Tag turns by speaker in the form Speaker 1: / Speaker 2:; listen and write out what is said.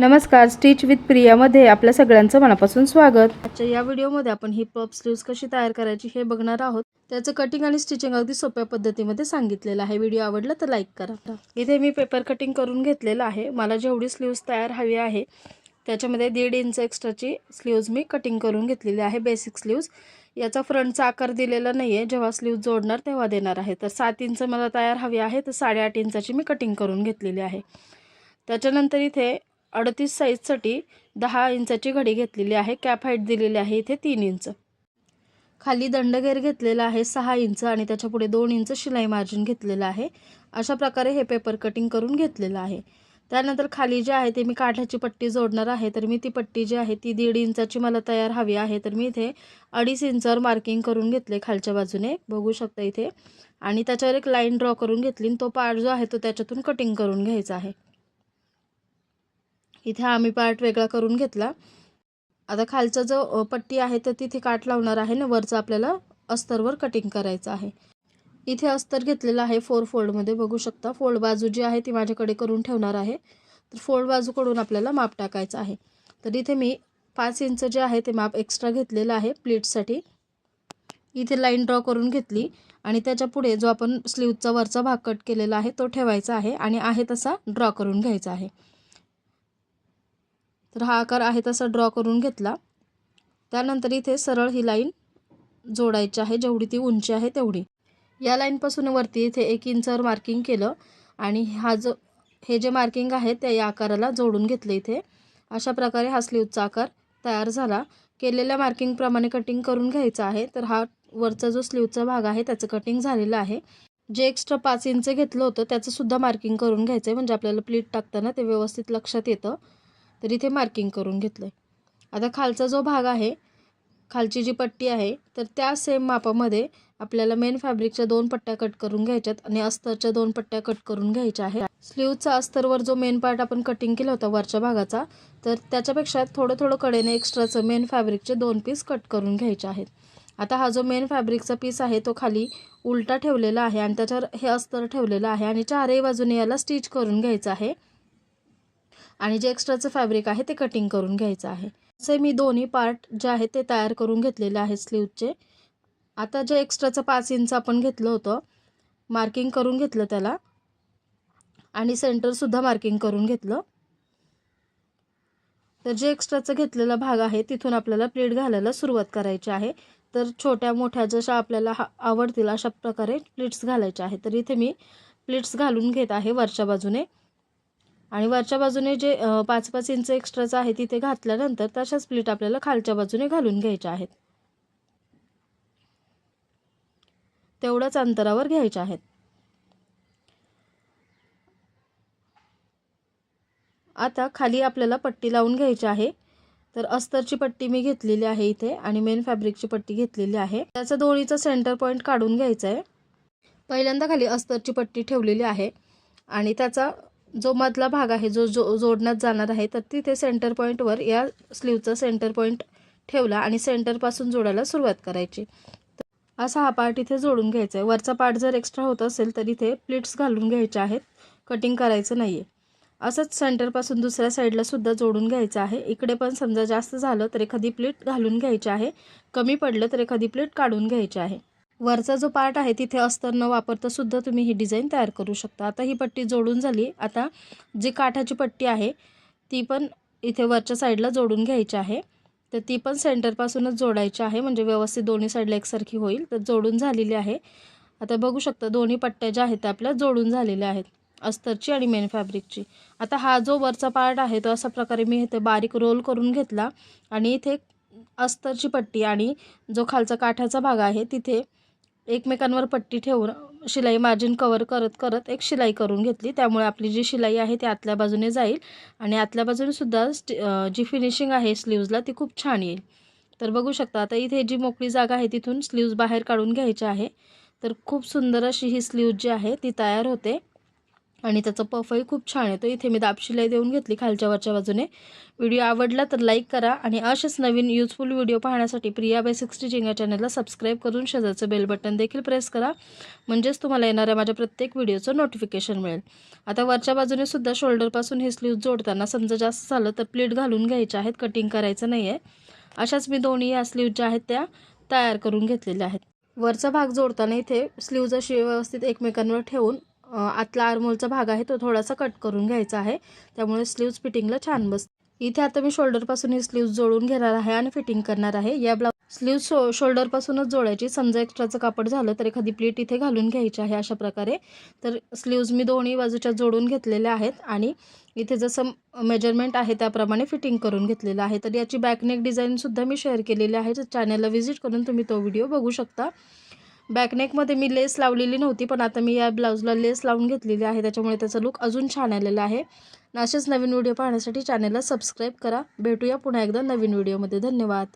Speaker 1: नमस्कार, stitch with प्रियामध्ये आपल्या सगळ्यांचं मनापासून स्वागत। आजच्या या व्हिडिओमध्ये आपण ही पफ स्लीव्स कशी तयार करायची हे बघणार आहोत। त्याचं कटिंग आणि स्टिचिंग अगदी सोप्या पद्धतीमध्ये सांगितलेलं आहे। व्हिडिओ आवडला तर लाईक करा। इथे मी पेपर कटिंग करून घेतलेलं आहे। मला जेवढी स्लीव्स तयार हवी आहे त्याच्यामध्ये 1.5 इंच एक्स्ट्राची स्लीव्स मी कटिंग करून घेतलेली आहे। बेसिक स्लीव्स याचा फ्रंटचा आकार दिलेला नाहीये, जेव्हा स्लीव्स जोडणार तेव्हा देणार आहे। तर 7 इंच मला तयार हवी आहे, तर 8.5 इंचाची मी कटिंग करून घेतलेली आहे। त्याच्यानंतर इथे 38 साइजसाठी 10 इंचाची घडी घेतलेली आहे। कॅप हाईट दिलेली आहे इथे 3 इंच। खाली दंडगेर घेतलेला आहे 6 इंच आणि त्याच्या पुढे 2 इंच शिलाई मार्जिन घेतलेला आहे। अशा प्रकारे हे पेपर कटिंग करून घेतलेलं आहे। त्यानंतर खाली जे आहे ते मी काठाची पट्टी जोडणार आहे। तर मी ती पट्टी जी आहे ती 1.5 इंचाची मला तयार हवी आहे। तर मी इथे 2.5 इंचावर मार्किंग करून घेतले खालच्या बाजूने, बघू शकता इथे, आणि त्याच्यावर एक लाईन ड्रॉ करून घेतली। तो पार्ट जो आहे तो त्याच्यातून कटिंग करून घ्यायचा आहे। इथे आम्ही पार्ट वेगळा करून घेतला। आता खालचा जो पट्टी आहे तर तिथे काट लावणार आहे ना, वरचा आपल्याला अस्तरवर कटिंग करायचं आहे। इथे अस्तर घेतलेला आहे 4 फोल्डमध्ये, बघू शकता। फोल्ड बाजू जी आहे ती माझ्याकडे करून ठेवणार आहे। तर फोल्ड बाजूकडून आपल्याला माप टाकायचं आहे। तर इथे मी 5 इंच जे आहे ते माप एक्स्ट्रा घेतलेलं आहे प्लीट्ससाठी। इथे लाईन ड्रॉ करून घेतली आणि त्याच्या पुढे जो आपण स्लीवचा वरचा भाग कट केलेला आहे तो ठेवायचा आहे आणि आहे तसा ड्रॉ करून घ्यायचा आहे। तर हा आकार आहे तसा ड्रॉ करून घेतला। त्यानंतर इथे सरळ ही लाईन जोडायची आहे, जेवढी ती उंची आहे तेवढी। या लाईनपासून वरती इथे 1 इंचावर मार्किंग केलं आणि हे जे मार्किंग आहे त्या या आकाराला जोडून घेतलं इथे। अशा प्रकारे हा स्लीवचा आकार तयार झाला। केलेल्या मार्किंग प्रमाणे कटिंग करून घ्यायचा आहे। तर हा वरचा जो स्लीवचा भाग आहे त्याचं कटिंग झालेलं आहे। जे एक्स्ट्रा 5 इंच घेतलं होतं त्याचं सुद्धा मार्किंग करून घ्यायचं आहे, म्हणजे आपल्याला प्लीट टाकताना ते व्यवस्थित लक्षात येतं। तर इथे मार्किंग करून घेतलंय। आता खालचा जो भाग आहे, खालची जी पट्टी आहे, तर त्या सेम मापामध्ये आपल्याला मेन फॅब्रिकच्या 2 पट्ट्या कट करून घ्यायच्यात आणि अस्तरच्या 2 पट्ट्या कट करून घ्यायच्या आहेत। स्लीवचा अस्तरवर जो मेन पार्ट आपण कटिंग केला होता वरच्या भागाचा, तर त्याच्यापेक्षा थोडं कडेने एक्स्ट्राचं मेन फॅब्रिकचे 2 पीस कट करून घ्यायचे आहेत। आता हा जो मेन फॅब्रिकचा पीस आहे तो खाली उलटा ठेवलेला आहे आणि त्याच्यावर हे अस्तर ठेवलेलं आहे आणि चारही बाजूने याला स्टिच करून घ्यायचं आहे आणि जे एक्स्ट्राचं फॅब्रिक आहे ते कटिंग करून घ्यायचं आहे। असे मी दोन्ही पार्ट जे आहेत ते तयार करून घेतलेले आहेत स्लीवचे। आता जे एक्स्ट्राचं 5 इंच आपण घेतलं होतं, मार्किंग करून घेतलं त्याला आणि सेंटरसुद्धा मार्किंग करून घेतलं। तर जे एक्स्ट्राचं घेतलेला भाग आहे तिथून आपल्याला प्लीट घालायला सुरुवात करायची आहे। तर छोट्या मोठ्या जशा आपल्याला आवडतील अशा प्रकारे प्लीट्स घालायचे आहेत। तर इथे मी प्लीट्स घालून घेत आहे वरच्या बाजूने आणि वरच्या बाजूने जे 5-5 इंच एक्स्ट्राचं आहे तिथे घातल्यानंतर तशाच प्लीट आपल्याला खालच्या बाजूने घालून घ्यायच्या आहेत। तेवढ्याच अंतरावर घ्यायच्या आहेत। आता खाली आपल्याला पट्टी लावून घ्यायची आहे। तर अस्तरची पट्टी मी घेतलेली आहे इथे आणि मेन फॅब्रिकची पट्टी घेतलेली आहे। त्याचा दोन्हीचा सेंटर पॉईंट काढून घ्यायचा आहे। पहिल्यांदा खाली अस्तरची पट्टी ठेवलेली आहे आणि त्याचा जो मधला भाग आहे जो जोडण्यात जाणार आहे, तर तिथे सेंटर पॉईंटवर या स्लीवचा सेंटर पॉईंट ठेवला आणि सेंटरपासून जोडायला सुरुवात करायची। असा हा पार्ट इथे जोडून घ्यायचा आहे। वरचा पार्ट जर एक्स्ट्रा होत असेल तर इथे प्लीट्स घालून घ्यायचे आहेत, कटिंग करायचं नाही आहे। असंच सेंटरपासून दुसऱ्या साईडला सुद्धा जोडून घ्यायचं आहे। इकडे पण समजा जास्त झालं तर एखादी प्लीट घालून घ्यायची आहे, कमी पडलं तर एखादी प्लीट काढून घ्यायची आहे। वरचा जो पार्ट आहे तिथे अस्तर न वापरता सुद्धा तुम्ही ही डिझाईन तयार करू शकता। आता ही पट्टी जोडून झाली। आता जी काठाची पट्टी आहे ती पण इथे वरच्या साईडला जोडून घ्यायची आहे। तर ती पण सेंटरपासूनच जोडायची आहे, म्हणजे व्यवस्थित दोन्ही साईडला एकसारखी होईल। तर जोडून झालेली आहे। आता बघू शकता दोन्ही पट्ट्या ज्या आहेत त्या आपल्या जोडून झालेल्या आहेत, अस्तरची आणि मेन फॅब्रिकची। आता हा जो वरचा पार्ट आहे तो अशा प्रकारे मी इथे बारीक रोल करून घेतला आणि इथे अस्तरची पट्टी आणि जो खालचा काठाचा भाग आहे तिथे एकमेकांवर पट्टी ठेवून शिलाई मार्जिन कव्हर करत एक शिलाई करून घेतली। त्यामुळे आपली जी शिलाई आहे ती आतल्या बाजूने जाईल आणि आतल्या बाजूने सुद्धा जी फिनिशिंग आहे स्लीव्सला ती खूप छान येईल। तर बघू शकता आता इथे जी मोकळी जागा आहे तिथून स्लीव्स बाहेर काढून घ्यायची आहे। तर खूप सुंदर अशी ही स्लीव्स जी आहे ती तयार होते। आणि त्याचा पफही खूप छान येतो. इथे मी दाब शिलाई देऊन घेतली खालच्या वरच्या बाजूने. व्हिडिओ आवडला तर लाईक करा आणि असेच नवीन यूजफुल व्हिडिओ पाहण्यासाठी प्रिया बाय 60 स्टिचिंग या चॅनलला सबस्क्राईब करून शेजारचं बेल बटन देखील प्रेस करा, म्हणजेच तुम्हाला येणाऱ्या माझ्या प्रत्येक व्हिडिओचं नोटिफिकेशन मिळेल. आता वरच्या बाजूने सुद्धा शोल्डरपासून हे स्लीव्ज जोडताना समजा जास्त झालं तर प्लीट घालून घ्यायचे आहेत, कटिंग करायचं नाही आहे. अशाच मी दोन्ही या स्लीव्ज ज्या आहेत त्या तयार करून घेतलेल्या आहेत. वरचा भाग जोडताना इथे स्लीव्ज अशी व्यवस्थित एकमेकांवर ठेवून आतला आर्महोलचा भाग आहे तो थोडासा कट करून घ्यायचा आहे, त्यामुळे स्लीव्ज फिटिंगला छान बसते. इथे आता मी शोल्डरपासून ही स्लीव्ज जोडून घेणार आहे आणि फिटिंग करणार आहे. या स्लीव्ज शोल्डरपासूनच जोडायची. समजा एक्स्ट्राचं कापड झालं तर एखादी प्लीट इथे घालून घ्यायची आहे अशा प्रकारे. तर स्लीव्ज मी दोन्ही बाजूच्या जोडून घेतलेल्या आहेत आणि इथे जसं मेजरमेंट आहे त्याप्रमाणे फिटिंग करून घेतलेलं आहे. तर याची बॅकनेक डिझाईनसुद्धा मी शेअर केलेली आहे, चॅनलला व्हिजिट करून तुम्ही तो व्हिडिओ बघू शकता. बॅकनेकमध्ये मी लेस लावलेली नव्हती, पण आता मी या ब्लाऊजला लेस लावून घेतलेली आहे, त्याच्यामुळे त्याचा लुक अजून छान आलेला आहे. असेच नवीन व्हिडिओ पाहण्यासाठी चॅनलला सबस्क्राईब करा. भेटूया पुन्हा एकदा नवीन व्हिडिओमध्ये. धन्यवाद.